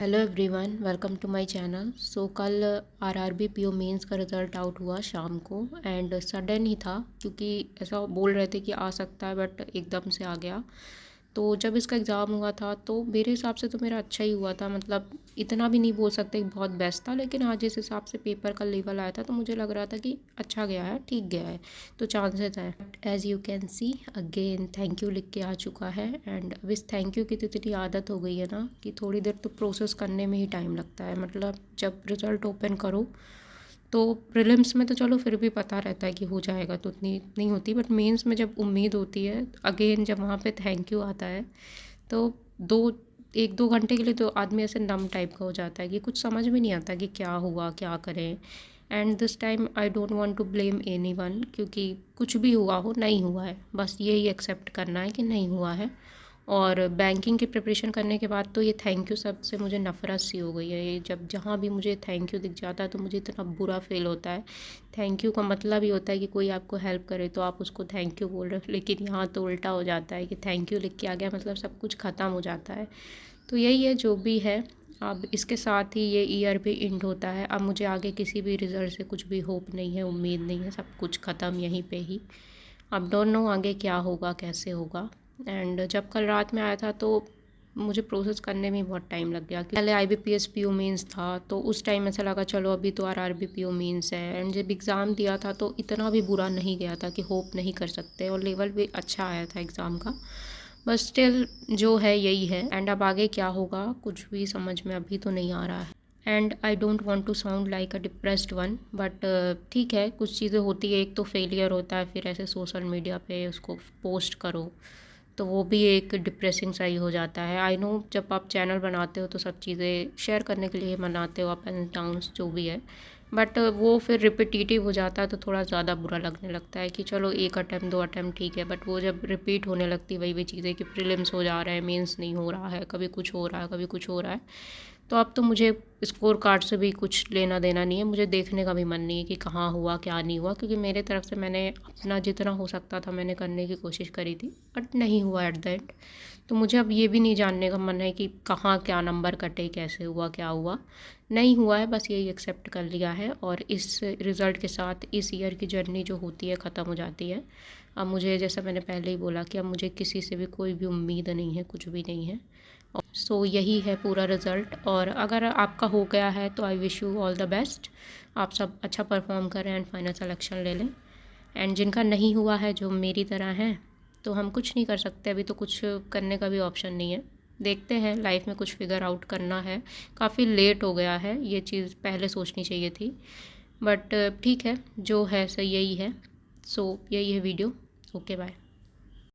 Hello everyone, welcome to my channel. कल RRB PO mains का result out हुआ शाम को एंड सडन ही था क्योंकि ऐसा बोल रहे थे कि आ सकता है बट एकदम से आ गया। तो जब इसका एग्ज़ाम हुआ था तो मेरे हिसाब से तो मेरा अच्छा ही हुआ था, मतलब इतना भी नहीं बोल सकते कि बहुत बेस्ट था, लेकिन हाँ जिस हिसाब से पेपर का लेवल आया था तो मुझे लग रहा था कि अच्छा गया है, ठीक गया है, तो चांसेस हैं। As you can see again thank you लिख के आ चुका है एंड अब इस थैंक यू की तो इतनी आदत हो गई है ना कि थोड़ी देर तो प्रोसेस करने में ही टाइम लगता है। मतलब जब रिज़ल्ट ओपन करो तो प्रीलिम्स में तो चलो फिर भी पता रहता है कि हो जाएगा, तो उतनी नहीं होती, बट मेंस में जब उम्मीद होती है अगेन, जब वहाँ पे थैंक यू आता है तो दो 1-2 घंटे के लिए तो आदमी ऐसे नम टाइप का हो जाता है कि कुछ समझ में नहीं आता कि क्या हुआ, क्या करें। And this time I don't want to blame anyone, क्योंकि कुछ भी हुआ हो, नहीं हुआ है, बस यही एक्सेप्ट करना है कि नहीं हुआ है। और बैंकिंग की प्रिपरेशन करने के बाद तो ये थैंक यू सब से मुझे नफ़रत सी हो गई है। ये जब जहाँ भी मुझे थैंक यू दिख जाता है तो मुझे इतना बुरा फील होता है। थैंक यू का मतलब ही होता है कि कोई आपको हेल्प करे तो आप उसको थैंक यू बोल रहे हो, लेकिन यहाँ तो उल्टा हो जाता है कि थैंक यू लिख के आ गया मतलब सब कुछ ख़त्म हो जाता है। तो यही है जो भी है। अब इसके साथ ही ये ईयर भी एंड होता है। अब मुझे आगे किसी भी रिज़ल्ट से कुछ भी होप नहीं है, उम्मीद नहीं है, सब कुछ ख़त्म यहीं पे ही। अब डोंट नो आगे क्या होगा, कैसे होगा। एंड जब कल रात में आया था तो मुझे प्रोसेस करने में बहुत टाइम लग गया। पहले IBPS PO मेंस था तो उस टाइम ऐसा लगा चलो अभी तो RRB PO मेंस है। एंड जब एग्ज़ाम दिया था तो इतना भी बुरा नहीं गया था कि होप नहीं कर सकते, और लेवल भी अच्छा आया था एग्ज़ाम का। बस स्टिल जो है यही है। एंड अब आगे क्या होगा कुछ भी समझ में अभी तो नहीं आ रहा है। And I don't want to sound like a depressed one, but ठीक है, कुछ चीज़ें होती है। एक तो फेलियर होता है, फिर ऐसे सोशल मीडिया पे उसको पोस्ट करो तो वो भी एक डिप्रेसिंग सा ही हो जाता है। आई नो जब आप चैनल बनाते हो तो सब चीज़ें शेयर करने के लिए बनाते हो, अप एंड डाउन्स जो भी है, बट वो फिर रिपीटिटिव हो जाता है तो थोड़ा ज़्यादा बुरा लगने लगता है कि चलो एक अटैम्प्ट 2 अटैम्प्ट ठीक है, बट वो जब रिपीट होने लगती है वही चीज़ें कि प्रीलिम्स हो जा रहे हैं, मेंस नहीं हो रहा है, कभी कुछ हो रहा है, कभी कुछ हो रहा है, तो अब तो मुझे स्कोर कार्ड से भी कुछ लेना देना नहीं है। मुझे देखने का भी मन नहीं है कि कहाँ हुआ क्या नहीं हुआ, क्योंकि मेरे तरफ से मैंने अपना जितना हो सकता था मैंने करने की कोशिश करी थी, बट नहीं हुआ एट द एंड। तो मुझे अब ये भी नहीं जानने का मन है कि कहाँ क्या नंबर कटे, कैसे हुआ, क्या हुआ, नहीं हुआ है, बस यही एक्सेप्ट कर लिया है। और इस रिज़ल्ट के साथ इस ईयर की जर्नी जो होती है ख़त्म हो जाती है। अब मुझे, जैसा मैंने पहले ही बोला, कि अब मुझे किसी से भी कोई भी उम्मीद नहीं है, कुछ भी नहीं है। यही है पूरा रिज़ल्ट। और अगर आपका हो गया है तो I wish you all the best. आप सब अच्छा परफॉर्म करें एंड फाइनल सिलेक्शन ले लें। एंड जिनका नहीं हुआ है, जो मेरी तरह हैं, तो हम कुछ नहीं कर सकते, अभी तो कुछ करने का भी ऑप्शन नहीं है। देखते हैं, लाइफ में कुछ फिगर आउट करना है। काफ़ी लेट हो गया है, ये चीज़ पहले सोचनी चाहिए थी, बट ठीक है, जो है सही यही है। यही है वीडियो। Okay bye.